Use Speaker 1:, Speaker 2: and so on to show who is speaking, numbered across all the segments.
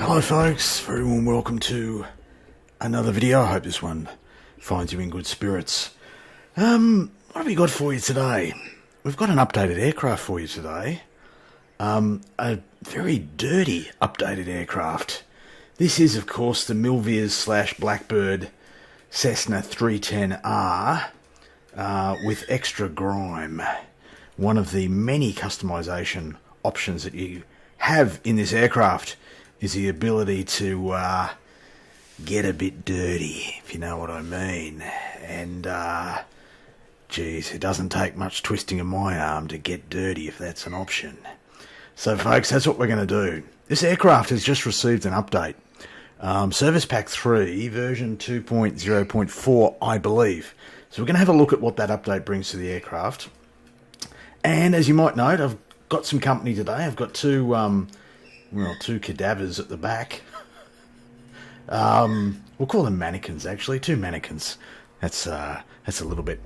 Speaker 1: Hello folks, very warm welcome to another video. I hope this one finds you in good spirits. What have we got for you today? We've got an updated aircraft for you today. A very dirty updated aircraft. This is of course the Milviers / Blackbird C310R with extra grime. One of the many customization options that you have in this aircraft is the ability to get a bit dirty, if you know what I mean. And, geez, it doesn't take much twisting of my arm to get dirty if that's an option. So, folks, that's what we're going to do. This aircraft has just received an update. Service Pack 3, version 2.0.4, I believe. So we're going to have a look at what that update brings to the aircraft. And as you might note, I've got some company today. I've got two cadavers at the back. We'll call them mannequins, actually. Two mannequins. That's a little bit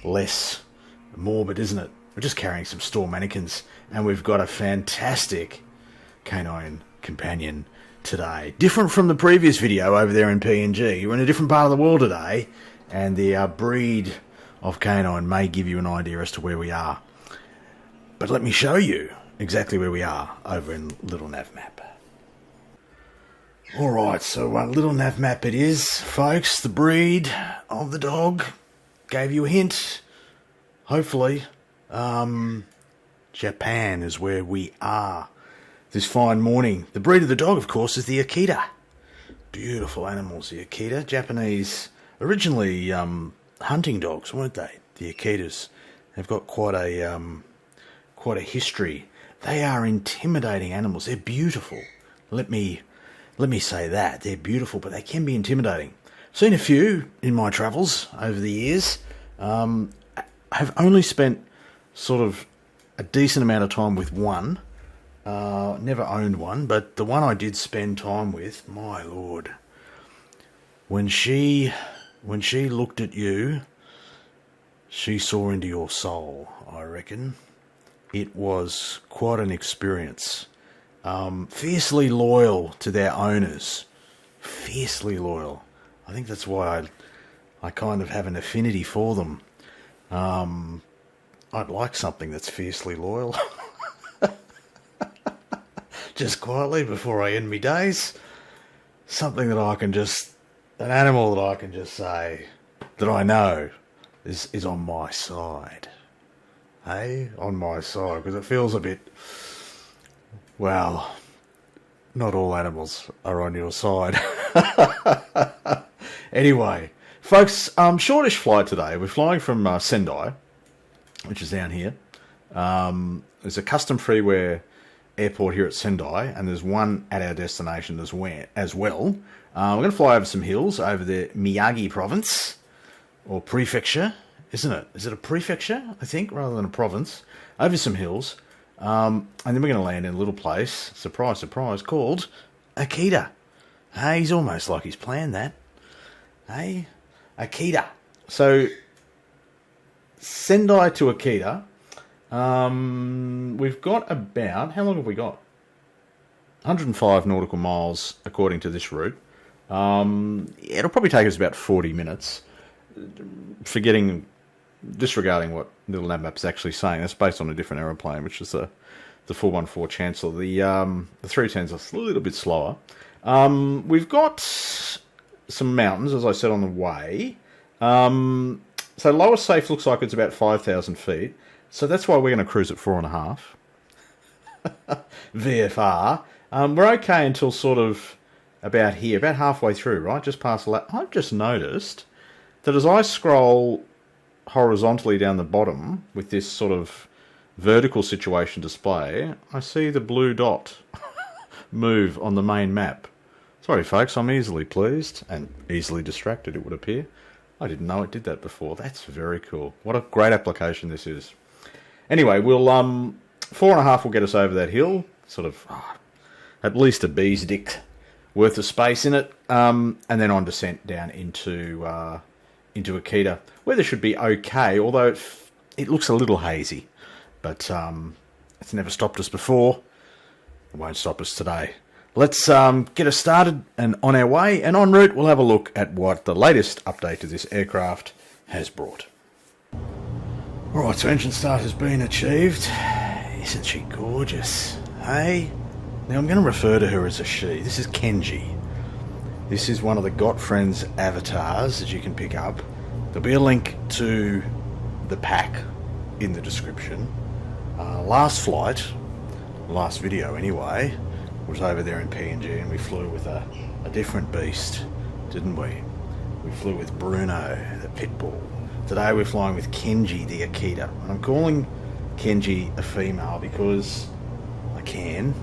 Speaker 1: less morbid, isn't it? We're just carrying some store mannequins, and we've got a fantastic canine companion today. Different from the previous video over there in PNG. We're in a different part of the world today, and the breed of canine may give you an idea as to where we are. But let me show you exactly where we are over in Little Nav Map. Alright, so Little Nav Map it is, folks. The breed of the dog gave you a hint. Hopefully. Japan is where we are this fine morning. The breed of the dog, of course, is the Akita. Beautiful animals, the Akita. Japanese, originally hunting dogs, weren't they? The Akitas. They've got quite a history. They are intimidating animals. They're beautiful. Let me say that. They're beautiful, but they can be intimidating. I've seen a few in my travels over the years. I've only spent sort of a decent amount of time with one. Never owned one, but the one I did spend time with, my lord. When she looked at you, she saw into your soul, I reckon. It was quite an experience. Fiercely loyal to their owners. Fiercely loyal. I think that's why I kind of have an affinity for them. I'd like something that's fiercely loyal. Just quietly before I end my days. Something that an animal that I can just say, that I know is on my side. Hey, on my side, because it feels a bit, well, not all animals are on your side. Anyway, folks, shortish flight today. We're flying from Sendai, which is down here. There's a custom freeware airport here at Sendai, and there's one at our destination as well. We're going to fly over some hills over the Miyagi province, or prefecture. Isn't it? Is it a prefecture, I think, rather than a province? Over some hills. And then we're going to land in a little place, surprise, surprise, called Akita. Hey, he's almost like he's planned that. Hey, Akita. So, Sendai to Akita. We've got about, how long have we got? 105 nautical miles, according to this route. It'll probably take us about 40 minutes. Disregarding what Little Nav Map's actually saying, that's based on a different aeroplane, which is the 414 Chancellor. The 310's a little bit slower. We've got some mountains, as I said, on the way. So lowest safe looks like it's about 5,000 feet. So that's why we're going to cruise at 4.5. VFR. We're okay until sort of about here, about halfway through, right? Just past the lap. I've just noticed that as I scroll horizontally down the bottom with this sort of vertical situation display, I see the blue dot move on the main map. Sorry folks, I'm easily pleased and easily distracted, it would appear. I didn't know it did that before. That's very cool. What a great application this is. Anyway, we'll 4.5 will get us over that hill, sort of at least a bee's dick worth of space in it, and then on descent down into Akita. Weather should be okay, although it looks a little hazy. But it's never stopped us before. It won't stop us today. let's get us started and on our way. And en route, we'll have a look at what the latest update to this aircraft has brought. Alright, so engine start has been achieved. Isn't she gorgeous? Hey? Now I'm going to refer to her as a she. This is Kenji. This is one of the Got Friends avatars that you can pick up. There'll be a link to the pack in the description. Last flight, last video anyway, was over there in PNG and we flew with a different beast, didn't we? We flew with Bruno, the pit bull. Today we're flying with Kenji, the Akita. And I'm calling Kenji a female because I can.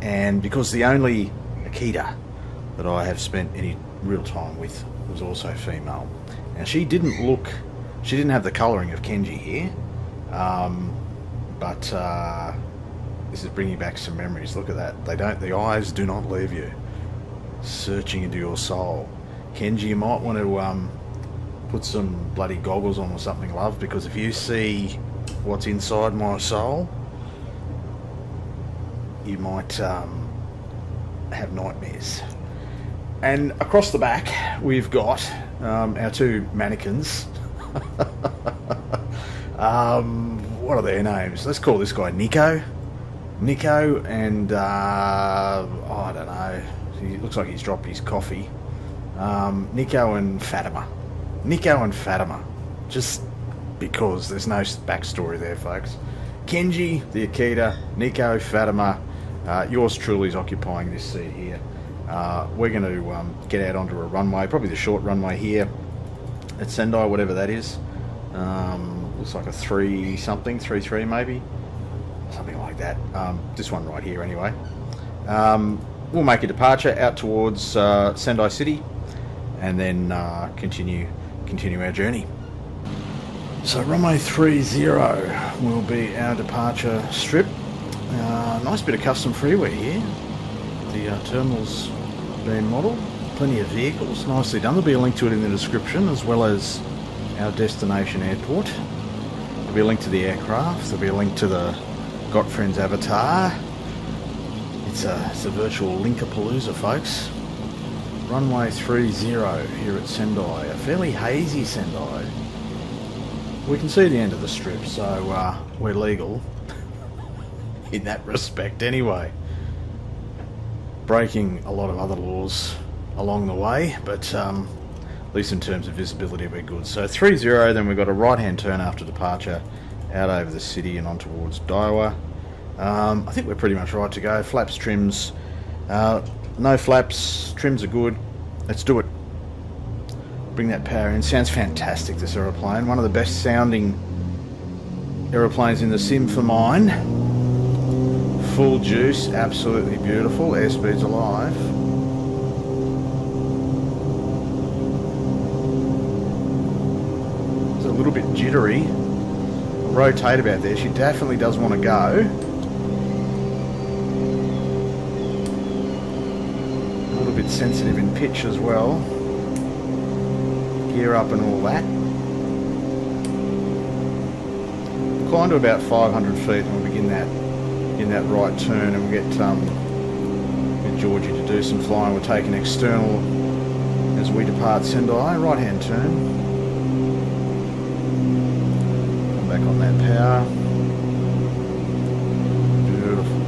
Speaker 1: And because the only Akita that I have spent any real time with was also female. Now she didn't have the colouring of Kenji here. But this is bringing back some memories. Look at that. The eyes do not leave you. Searching into your soul. Kenji, you might want to put some bloody goggles on or something, love, because if you see what's inside my soul, you might have nightmares. And across the back, we've got our two mannequins. What are their names? Let's call this guy Nico. Nico and, I don't know, he looks like he's dropped his coffee. Nico and Fatima. Nico and Fatima. Just because there's no backstory there, folks. Kenji, the Akita, Nico, Fatima. Yours truly is occupying this seat here. We're going to get out onto a runway, probably the short runway here at Sendai, whatever that is. Looks like a 3-something, 3-3 maybe, something like that. This one right here anyway. We'll make a departure out towards Sendai City and then continue our journey. So runway 30 will be our departure strip. Nice bit of custom freeway here. The terminal's been modelled. Plenty of vehicles, nicely done. There'll be a link to it in the description, as well as our destination airport. There'll be a link to the aircraft. There'll be a link to the Got Friends avatar. It's a virtual Linkapalooza, folks. Runway 30 here at Sendai. A fairly hazy Sendai. We can see the end of the strip, so we're legal in that respect anyway. Breaking a lot of other laws along the way, but at least in terms of visibility we're good. So 30, then we've got a right hand turn after departure out over the city and on towards Daiwa. I think we're pretty much right to go. Flaps, trims, no flaps, trims are good. Let's do it. Bring that power in. Sounds fantastic, this aeroplane. One of the best sounding aeroplanes in the sim for mine. Full juice, absolutely beautiful. Airspeed's alive. It's a little bit jittery. Rotate about there. She definitely does want to go. A little bit sensitive in pitch as well. Gear up and all that. Climb to about 500 feet and we'll begin that in that right turn, and we'll get Georgie to do some flying. We'll take an external as we depart Sendai. Right hand turn. Come back on that power. Beautiful.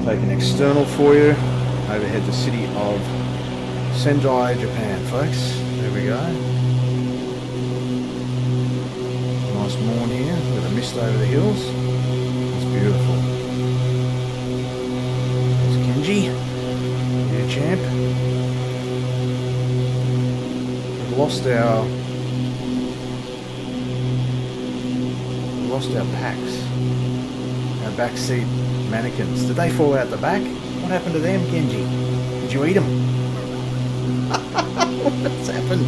Speaker 1: Take an external for you. Overhead the city of Sendai, Japan, folks. There we go. Nice morn here with a mist over the hills. It's beautiful. There's Kenji. Yeah, champ. We've lost our packs. Our backseat mannequins. Did they fall out the back? What happened to them, Kenji? Did you eat them? What's happened?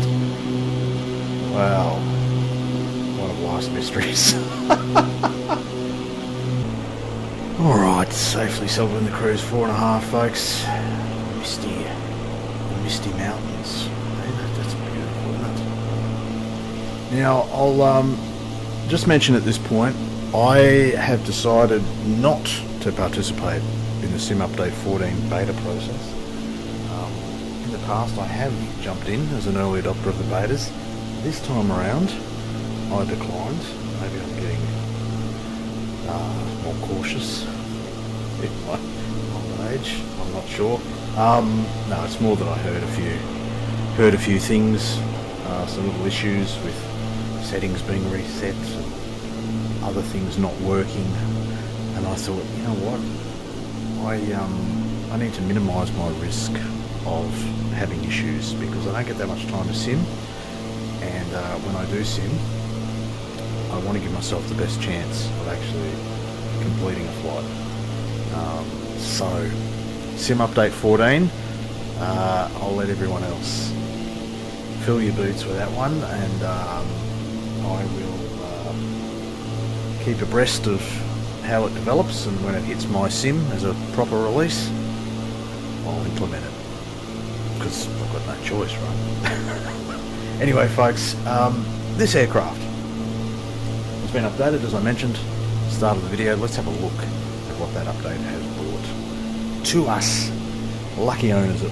Speaker 1: Wow. One of life's mysteries. Alright, safely settled in the cruise 4.5, folks. The misty mountains. Hey, that's beautiful, isn't it? Now, I'll just mention at this point, I have decided not to participate in the Sim Update 14 beta process. In the past I have jumped in as an early adopter of the betas. This time around I declined. Maybe I'm getting more cautious in my old age, I'm not sure. No, it's more that I heard a few things, some little issues with settings being reset and other things not working, and I thought, you know what, I need to minimise my risk of having issues, because I don't get that much time to sim, and when I do sim, I want to give myself the best chance of actually completing a flight. So, Sim Update 14, I'll let everyone else fill your boots with that one, and I will keep abreast of how it develops, and when it hits my sim as a proper release, I'll implement it, because I've got no choice, right? Anyway folks, this aircraft has been updated, as I mentioned at the start of the video. Let's have a look at what that update has brought to us, lucky owners of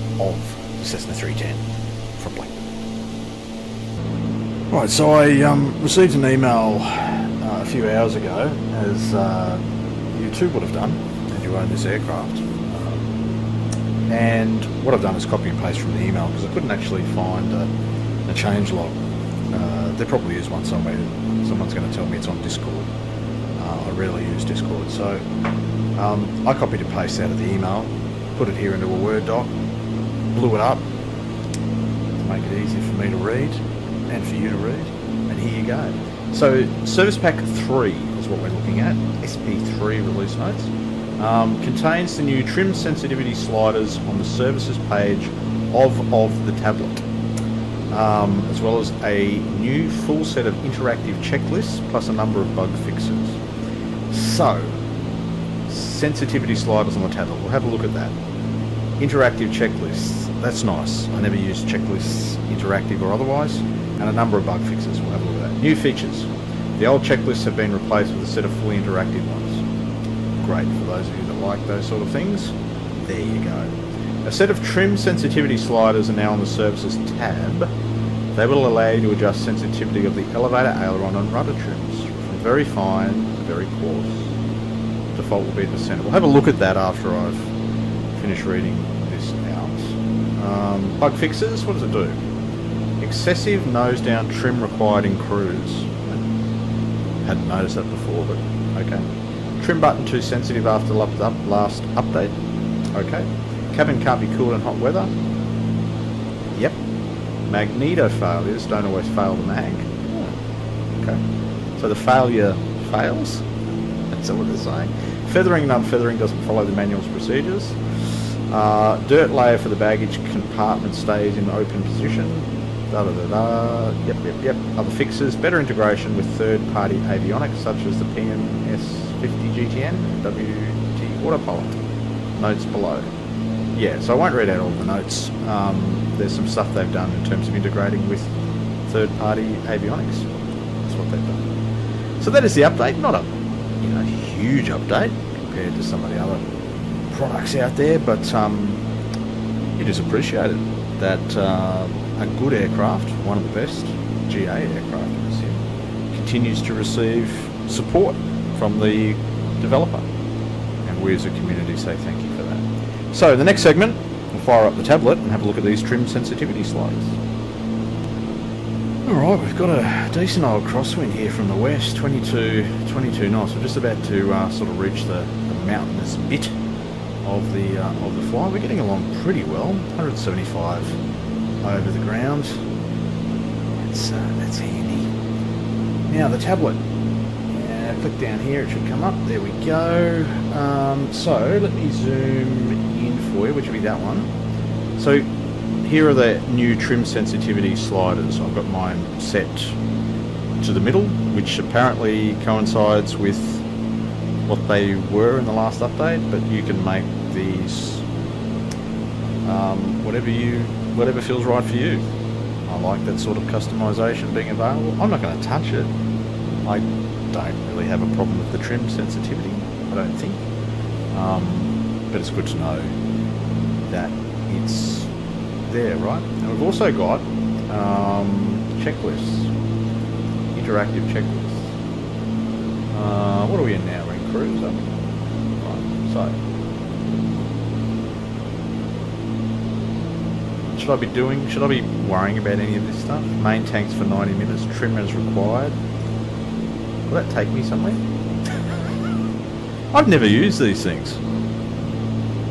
Speaker 1: the Cessna 310 from Blackbird. Right, so I received an email a few hours ago, as you too would have done if you own this aircraft. And what I've done is copy and paste from the email, because I couldn't actually find a change log. There probably is one somewhere. Someone's going to tell me it's on Discord. I rarely use Discord, so I copied and pasted out of the email, put it here into a Word doc, blew it up to make it easier for me to read and for you to read, and here you go. So Service Pack 3 is what we're looking at, SP3 release notes. Contains the new trim sensitivity sliders on the services page of the tablet, as well as a new full set of interactive checklists plus a number of bug fixes. So, sensitivity sliders on the tablet, we'll have a look at that. Interactive checklists, that's nice. I never use checklists, interactive or otherwise, and a number of bug fixes, we'll have a look at that. New features, the old checklists have been replaced with a set of fully interactive ones. Great for those of you that like those sort of things. There you go. A set of trim sensitivity sliders are now on the Services tab. They will allow you to adjust sensitivity of the elevator, aileron and rudder trims from very fine to very coarse. Default will be to center. We'll have a look at that after I've finished reading this out. Bug fixes, what does it do? Excessive nose down trim required in cruise. Hadn't noticed that before, but okay. Trim button too sensitive after last update. Okay. Cabin can't be cooled in hot weather. Yep. Magneto failures don't always fail the mag. Oh. Okay. So the failure fails? That's what they're saying. Feathering and unfeathering doesn't follow the manual's procedures. Dirt layer for the baggage compartment stays in open position. Yep. Other fixes, better integration with third-party avionics such as the PMS50 GTN and WT Autopilot. Notes below. Yeah, so I won't read out all the notes. There's some stuff they've done in terms of integrating with third-party avionics. That's what they've done. So that is the update. Not a huge update compared to some of the other products out there, but it is appreciated that a good aircraft, one of the best GA aircraft in the sim, continues to receive support from the developer, and we as a community say thank you for that. So the next segment, we'll fire up the tablet and have a look at these trim sensitivity sliders. Alright, we've got a decent old crosswind here from the west, 22 knots. We're just about to sort of reach the mountainous bit of the flight. We're getting along pretty well, 175 over the ground. That's handy. Now the tablet. Click down here, it should come up. There we go. So let me zoom in for you, which will be that one. So here are the new trim sensitivity sliders. I've got mine set to the middle, which apparently coincides with what they were in the last update, but you can make these whatever feels right for you. I like that sort of customization being available. I'm not going to touch it. I don't really have a problem with the trim sensitivity, I don't think. But it's good to know that it's there, right? And we've also got checklists, interactive checklists. What are we in now? We're in cruiser. Right, so should I be worrying about any of this stuff? Main tanks for 90 minutes, trim as required. Will that take me somewhere? I've never used these things.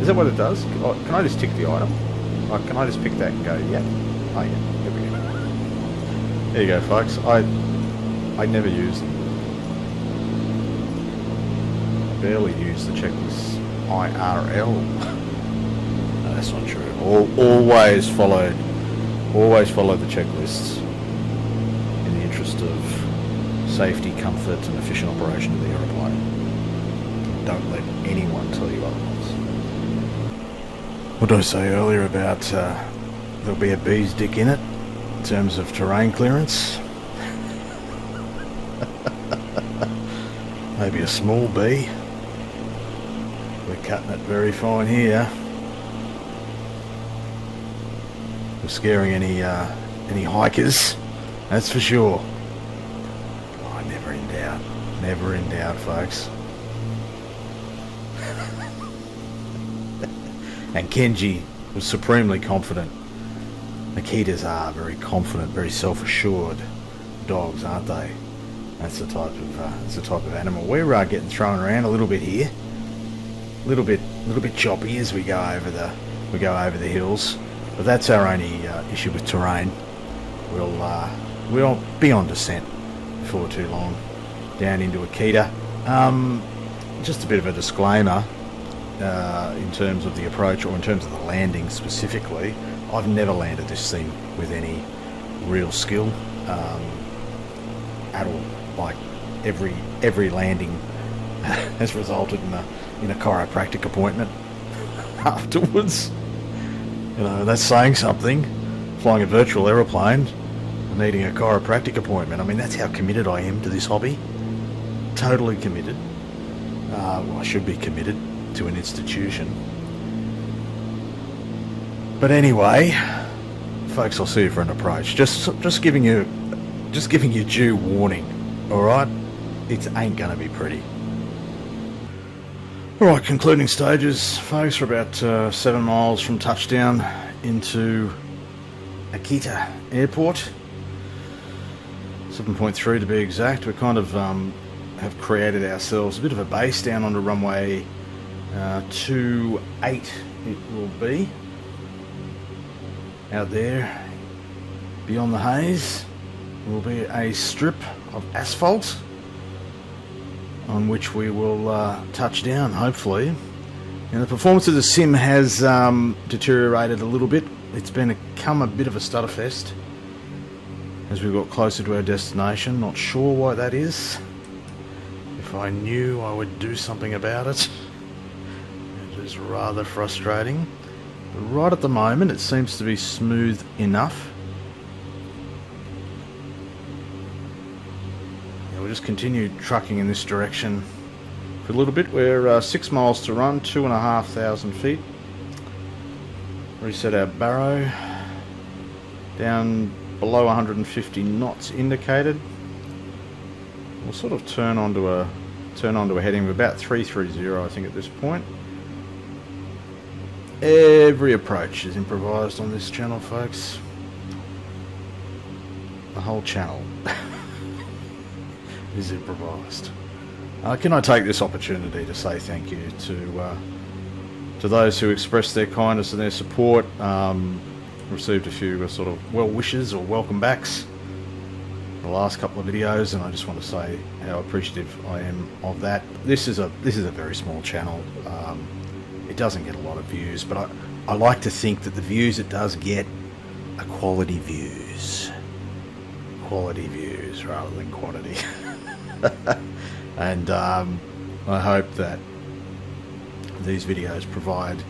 Speaker 1: Is that what it does? Can I just tick the item? Like, can I just pick that and go, yeah? Oh yeah, there we go. There you go, folks. I never use them. I barely use the checklist IRL. No, that's not true. Always follow the checklists in the interest of safety, comfort, and efficient operation of the aeroplane. Don't let anyone tell you otherwise. What did I say earlier about there'll be a bee's dick in it in terms of terrain clearance? Maybe a small bee. We're cutting it very fine here. We're scaring any hikers, that's for sure. Oh, never in doubt. Never in doubt, folks. And Kenji was supremely confident. Akitas are very confident, very self-assured dogs, aren't they? That's the type of animal. We're getting thrown around a little bit here, a little bit choppy as we go over the hills. But that's our only issue with terrain. We'll be on descent before too long, down into Akita. Just a bit of a disclaimer. In terms of the approach, or in terms of the landing specifically, I've never landed this thing with any real skill at all. Like every landing has resulted in a chiropractic appointment afterwards. You know, that's saying something. Flying a virtual aeroplane and needing a chiropractic appointment. I mean, that's how committed I am to this hobby. Totally committed. Well, I should be committed to an institution. But anyway, folks, I'll see you for an approach. Just giving you due warning. All right, it ain't gonna be pretty. All right, concluding stages, folks. We're about 7 miles from touchdown into Akita Airport. 7.3 to be exact. We kind of have created ourselves a bit of a base down onto runway 28 it will be. Out there, beyond the haze, will be a strip of asphalt on which we will touch down, hopefully. Now, the performance of the sim has deteriorated a little bit. It's become a bit of a stutterfest as we got closer to our destination. Not sure why that is. If I knew, I would do something about it. It is rather frustrating. But right at the moment, it seems to be smooth enough. We'll just continue trucking in this direction for a little bit. We're 6 miles to run, 2,500 feet. Reset our barrow down below 150 knots indicated. We'll sort of turn onto a heading of about 330, I think, at this point. Every approach is improvised on this channel, folks. The whole channel is improvised. Can I take this opportunity to say thank you to those who expressed their kindness and their support. Received a few sort of well wishes or welcome backs the last couple of videos, and I just want to say how appreciative I am of that. This is a very small channel. It doesn't get a lot of views, but I like to think that the views it does get are quality views rather than quantity. And I hope that these videos provide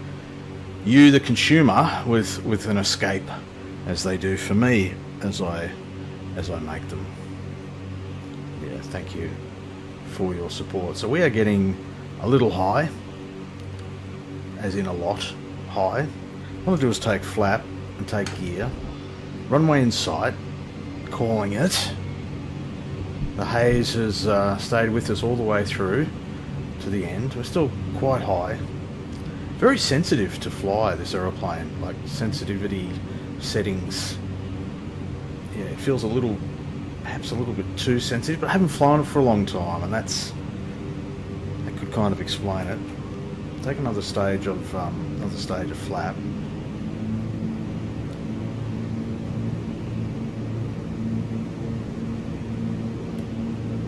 Speaker 1: you, the consumer, with an escape, as they do for me as I make them. Yeah, thank you for your support. So we are getting a little high, as in a lot high. What I'll do is take flap and take gear. Runway in sight, calling it. The haze has stayed with us all the way through to the end. We're still quite high. Very sensitive to fly, this aeroplane, like sensitivity settings. Yeah, it feels perhaps a little bit too sensitive, but I haven't flown it for a long time, and that could kind of explain it. Take another stage of flap.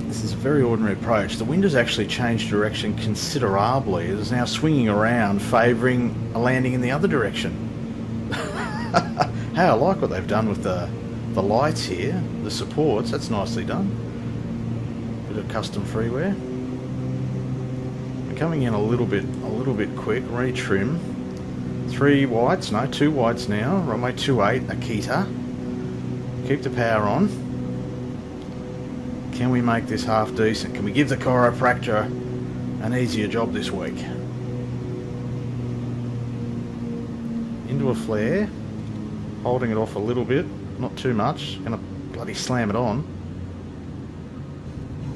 Speaker 1: This is a very ordinary approach. The wind has actually changed direction considerably. It is now swinging around, favouring a landing in the other direction. Hey, I like what they've done with the lights here, the supports. That's nicely done. Bit of custom freeware. We're coming in a little bit quick. Retrim. 2 whites now. Runway 28, Akita. Keep the power on. Can we make this half decent? Can we give the chiropractor an easier job this week? Into a flare. Holding it off a little bit. Not too much. Gonna bloody slam it on.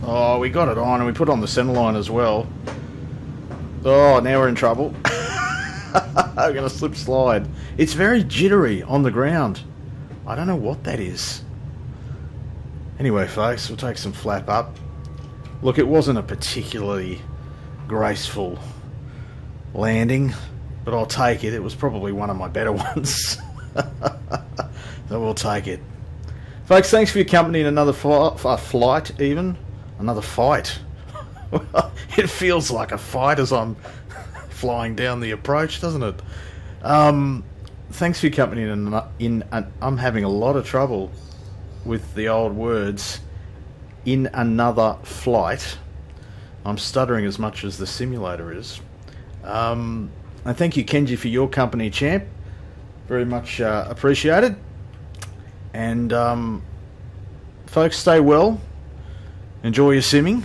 Speaker 1: Oh, we got it on, and we put on the centerline as well. Oh, now we're in trouble. We're gonna slip slide. It's very jittery on the ground. I don't know what that is. Anyway, folks, we'll take some flap up. Look, it wasn't a particularly graceful landing, but I'll take it. It was probably one of my better ones. So we'll take it. Folks, thanks for your company in another flight, even. Another fight. It feels like a fight as I'm flying down the approach, doesn't it? Thanks for your company I'm having a lot of trouble with the old words. In another flight. I'm stuttering as much as the simulator is. And thank you, Kenji, for your company, champ. Very much appreciated. And folks, stay well. Enjoy your simming.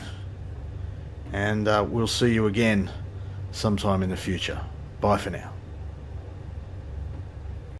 Speaker 1: And we'll see you again sometime in the future. Bye for now.